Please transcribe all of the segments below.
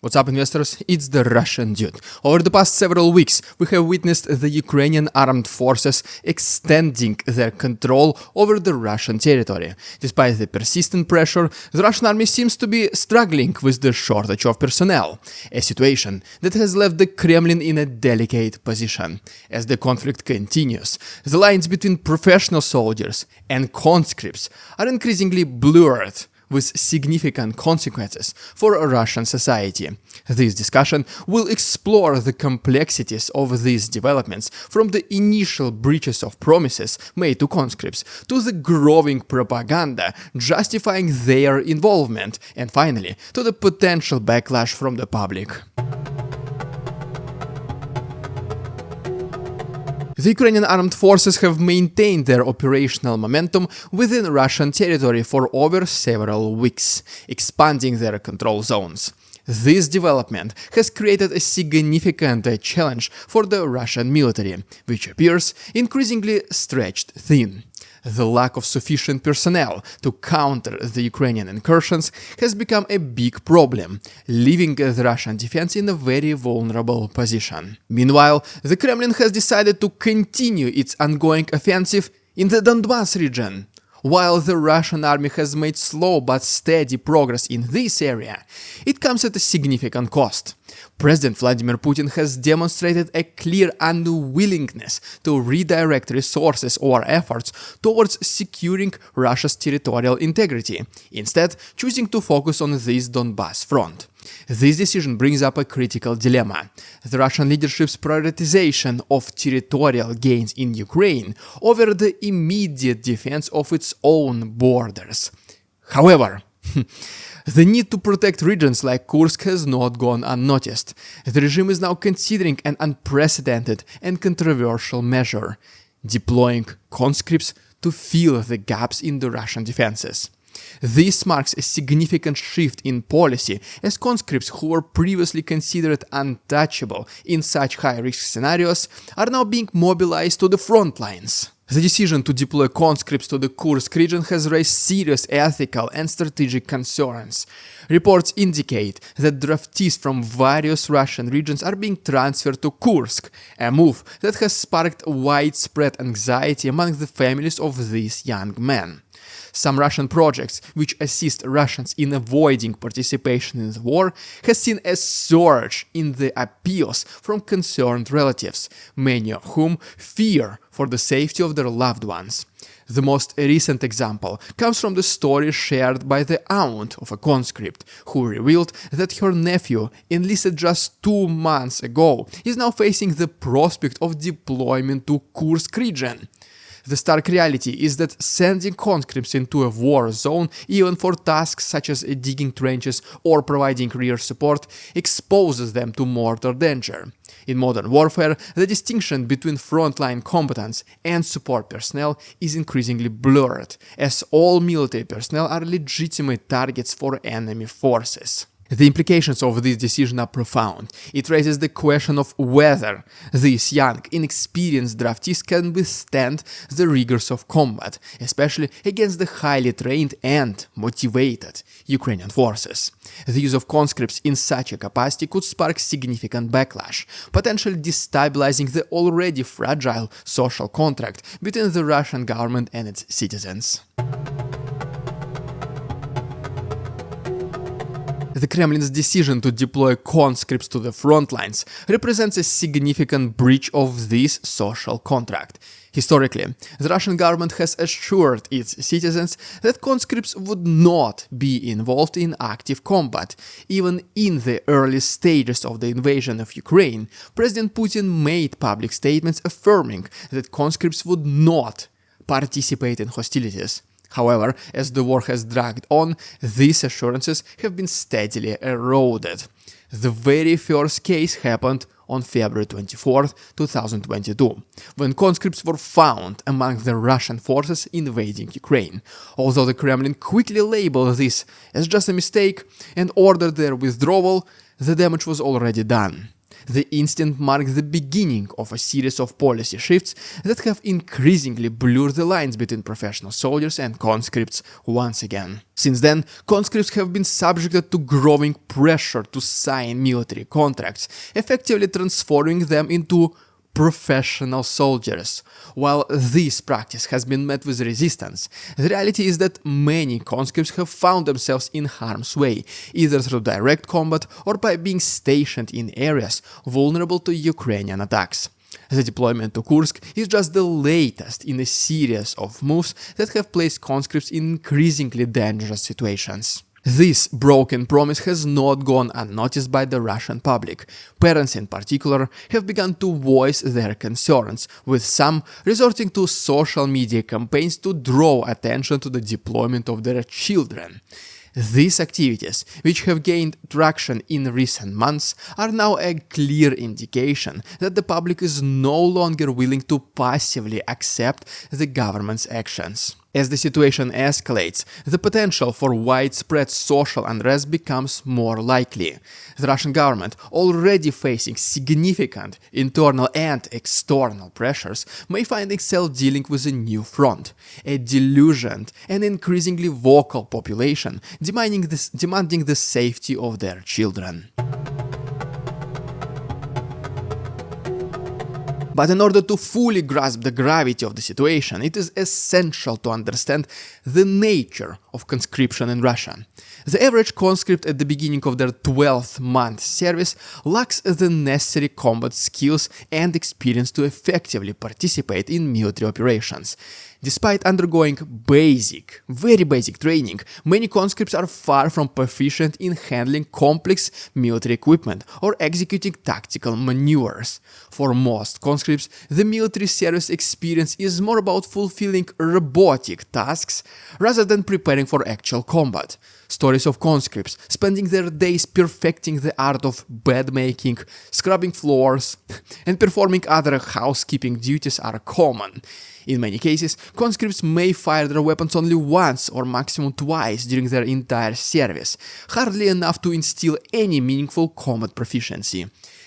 What's up, investors? It's the Russian dude. Over the past several weeks, we have witnessed the Ukrainian armed forces extending their control over the Russian territory. Despite the persistent pressure, the Russian army seems to be struggling with the shortage of personnel, a situation that has left the Kremlin in a delicate position. As the conflict continues, the lines between professional soldiers and conscripts are increasingly blurred, with significant consequences for Russian society. This discussion will explore the complexities of these developments, from the initial breaches of promises made to conscripts to the growing propaganda justifying their involvement, and finally to the potential backlash from the public. The Ukrainian armed forces have maintained their operational momentum within Russian territory for over several weeks, expanding their control zones. This development has created a significant challenge for the Russian military, which appears increasingly stretched thin. The lack of sufficient personnel to counter the Ukrainian incursions has become a big problem, leaving the Russian defense in a very vulnerable position. Meanwhile, the Kremlin has decided to continue its ongoing offensive in the Donbas region. While the Russian army has made slow but steady progress in this area, it comes at a significant cost. President Vladimir Putin has demonstrated a clear unwillingness to redirect resources or efforts towards securing Russia's territorial integrity, instead choosing to focus on this Donbas front. This decision brings up a critical dilemma: the Russian leadership's prioritization of territorial gains in Ukraine over the immediate defense of its own borders. However, the need to protect regions like Kursk has not gone unnoticed. The regime is now considering an unprecedented and controversial measure: deploying conscripts to fill the gaps in the Russian defenses. This marks a significant shift in policy, as conscripts who were previously considered untouchable in such high-risk scenarios are now being mobilized to the front lines. The decision to deploy conscripts to the Kursk region has raised serious ethical and strategic concerns. Reports indicate that draftees from various Russian regions are being transferred to Kursk, a move that has sparked widespread anxiety among the families of these young men. Some Russian projects which assist Russians in avoiding participation in the war has seen a surge in the appeals from concerned relatives, many of whom fear for the safety of their loved ones. The most recent example comes from the story shared by the aunt of a conscript, who revealed that her nephew, enlisted just 2 months ago, is now facing the prospect of deployment to Kursk region. The stark reality is that sending conscripts into a war zone, even for tasks such as digging trenches or providing rear support, exposes them to mortal danger. In modern warfare, the distinction between frontline combatants and support personnel is increasingly blurred, as all military personnel are legitimate targets for enemy forces. The implications of this decision are profound. It raises the question of whether these young, inexperienced draftees can withstand the rigors of combat, especially against the highly trained and motivated Ukrainian forces. The use of conscripts in such a capacity could spark significant backlash, potentially destabilizing the already fragile social contract between the Russian government and its citizens. The Kremlin's decision to deploy conscripts to the front lines represents a significant breach of this social contract. Historically, the Russian government has assured its citizens that conscripts would not be involved in active combat. Even in the early stages of the invasion of Ukraine, President Putin made public statements affirming that conscripts would not participate in hostilities. However, as the war has dragged on, these assurances have been steadily eroded. The very first case happened on February 24, 2022, when conscripts were found among the Russian forces invading Ukraine. Although the Kremlin quickly labeled this as just a mistake and ordered their withdrawal, the damage was already done. The incident marked the beginning of a series of policy shifts that have increasingly blurred the lines between professional soldiers and conscripts once again. Since then, conscripts have been subjected to growing pressure to sign military contracts, effectively transforming them into professional soldiers. While this practice has been met with resistance, the reality is that many conscripts have found themselves in harm's way, either through direct combat or by being stationed in areas vulnerable to Ukrainian attacks. The deployment to Kursk is just the latest in a series of moves that have placed conscripts in increasingly dangerous situations. This broken promise has not gone unnoticed by the Russian public. Parents in particular have begun to voice their concerns, with some resorting to social media campaigns to draw attention to the deployment of their children. These activities, which have gained traction in recent months, are now a clear indication that the public is no longer willing to passively accept the government's actions. As the situation escalates, the potential for widespread social unrest becomes more likely. The Russian government, already facing significant internal and external pressures, may find itself dealing with a new front: a delusioned and increasingly vocal population demanding the safety of their children. But in order to fully grasp the gravity of the situation, it is essential to understand the nature of conscription in Russia. The average conscript at the beginning of their 12-month service lacks the necessary combat skills and experience to effectively participate in military operations. Despite undergoing very basic training, many conscripts are far from proficient in handling complex military equipment or executing tactical maneuvers. For most conscripts, the military service experience is more about fulfilling robotic tasks rather than preparing for actual combat. Stories of conscripts spending their days perfecting the art of bed making, scrubbing floors, and performing other housekeeping duties are common. In many cases, conscripts may fire their weapons only once or maximum twice during their entire service, hardly enough to instill any meaningful combat proficiency.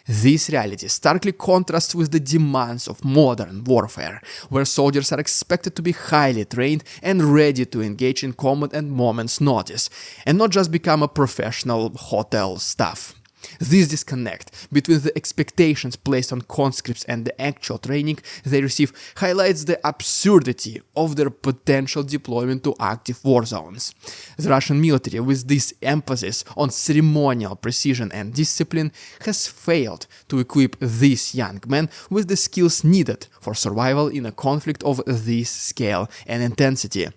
This reality starkly contrasts with the demands of modern warfare, where soldiers are expected to be highly trained and ready to engage in combat at moment's notice, and not just become a professional hotel staff. This disconnect between the expectations placed on conscripts and the actual training they receive highlights the absurdity of their potential deployment to active war zones. The Russian military, with this emphasis on ceremonial precision and discipline, has failed to equip these young men with the skills needed for survival in a conflict of this scale and intensity.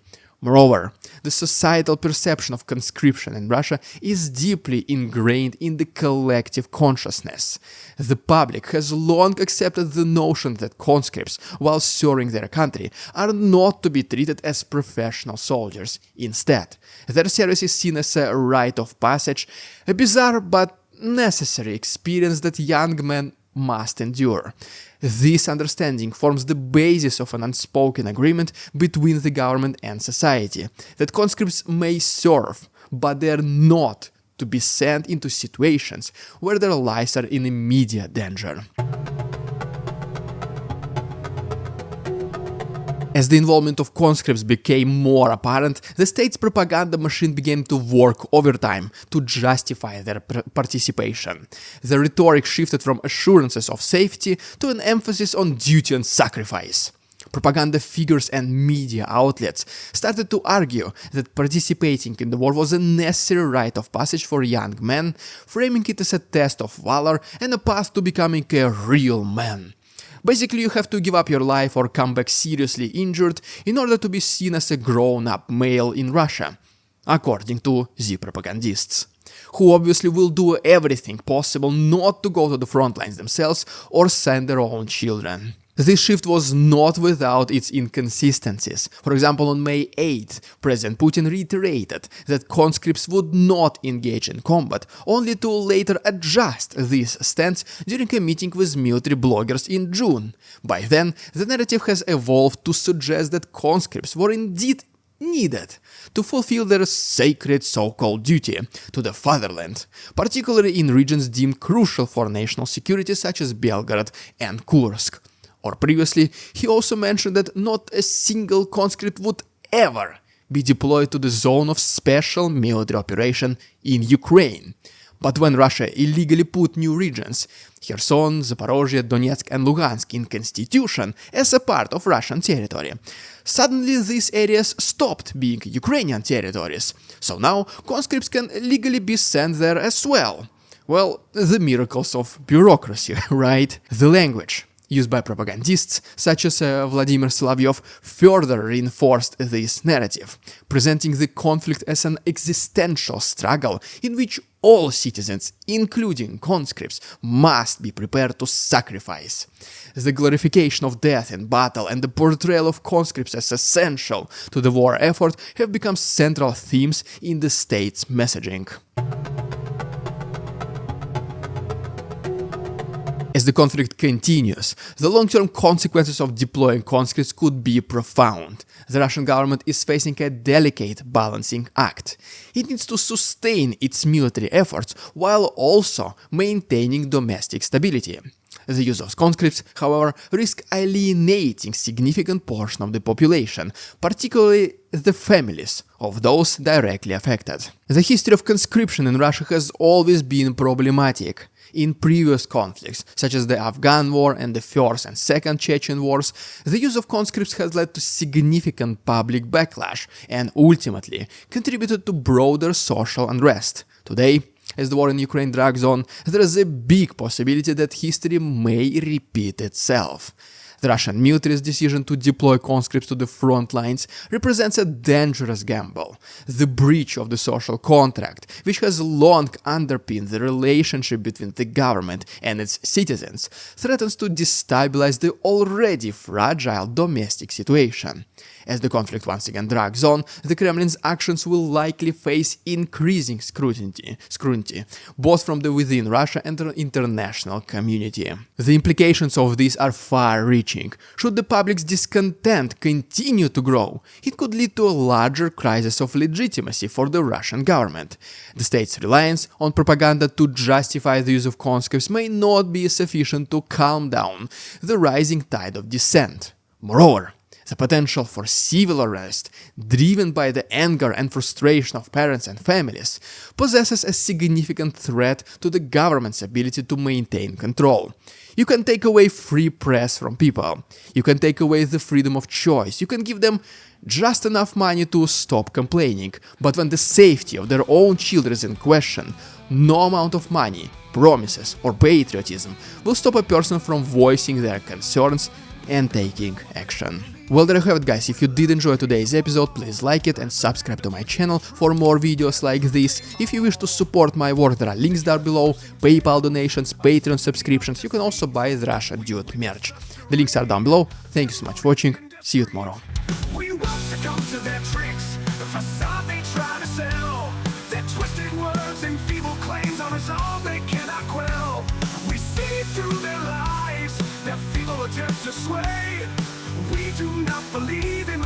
Moreover, the societal perception of conscription in Russia is deeply ingrained in the collective consciousness. The public has long accepted the notion that conscripts, while serving their country, are not to be treated as professional soldiers. Instead, their service is seen as a rite of passage, a bizarre but necessary experience that young men must endure. This understanding forms the basis of an unspoken agreement between the government and society, that conscripts may serve, but they are not to be sent into situations where their lives are in immediate danger. As the involvement of conscripts became more apparent, the state's propaganda machine began to work overtime to justify their participation. The rhetoric shifted from assurances of safety to an emphasis on duty and sacrifice. Propaganda figures and media outlets started to argue that participating in the war was a necessary rite of passage for young men, framing it as a test of valor and a path to becoming a real man. Basically, you have to give up your life or come back seriously injured in order to be seen as a grown-up male in Russia, according to the propagandists, who obviously will do everything possible not to go to the front lines themselves or send their own children. This shift was not without its inconsistencies. For example, on May 8th, President Putin reiterated that conscripts would not engage in combat, only to later adjust this stance during a meeting with military bloggers in June. By then, the narrative has evolved to suggest that conscripts were indeed needed to fulfill their sacred so-called duty to the fatherland, particularly in regions deemed crucial for national security such as Belgorod and Kursk. Or previously, he also mentioned that not a single conscript would ever be deployed to the zone of special military operation in Ukraine. But when Russia illegally put new regions, Kherson, Zaporozhye, Donetsk and Lugansk in constitution as a part of Russian territory, suddenly these areas stopped being Ukrainian territories, so now conscripts can legally be sent there as well. Well, the miracles of bureaucracy, right? The language used by propagandists such as Vladimir Solovyov further reinforced this narrative, presenting the conflict as an existential struggle in which all citizens, including conscripts, must be prepared to sacrifice. The glorification of death in battle and the portrayal of conscripts as essential to the war effort have become central themes in the state's messaging. As the conflict continues, the long-term consequences of deploying conscripts could be profound. The Russian government is facing a delicate balancing act. It needs to sustain its military efforts while also maintaining domestic stability. The use of conscripts, however, risks alienating significant portion of the population, particularly the families of those directly affected. The history of conscription in Russia has always been problematic. In previous conflicts, such as the Afghan War and the First and Second Chechen Wars, the use of conscripts has led to significant public backlash and ultimately contributed to broader social unrest. Today, as the war in Ukraine drags on, there is a big possibility that history may repeat itself. The Russian military's decision to deploy conscripts to the front lines represents a dangerous gamble. The breach of the social contract, which has long underpinned the relationship between the government and its citizens, threatens to destabilize the already fragile domestic situation. As the conflict once again drags on, the Kremlin's actions will likely face increasing scrutiny, both from the within Russia and the international community. The implications of this are far-reaching. Should the public's discontent continue to grow, it could lead to a larger crisis of legitimacy for the Russian government. The state's reliance on propaganda to justify the use of conscripts may not be sufficient to calm down the rising tide of dissent. Moreover, the potential for civil arrest, driven by the anger and frustration of parents and families, possesses a significant threat to the government's ability to maintain control. You can take away free press from people. You can take away the freedom of choice. You can give them just enough money to stop complaining. But when the safety of their own children is in question, no amount of money, promises, or patriotism will stop a person from voicing their concerns and taking action. Well, there you have it, guys. If you did enjoy today's episode, please like it and subscribe to my channel for more videos like this. If you wish to support my work, there are links down below, PayPal donations, Patreon subscriptions. You can also buy the Russian Dude merch. The links are down below. Thank you so much for watching. See you tomorrow. We won't succumb to their tricks, the facade they try to sell. Their twisted words and feeble claims on us all they cannot quell. We see through their lies, their feeble attempts to sway. We do not believe in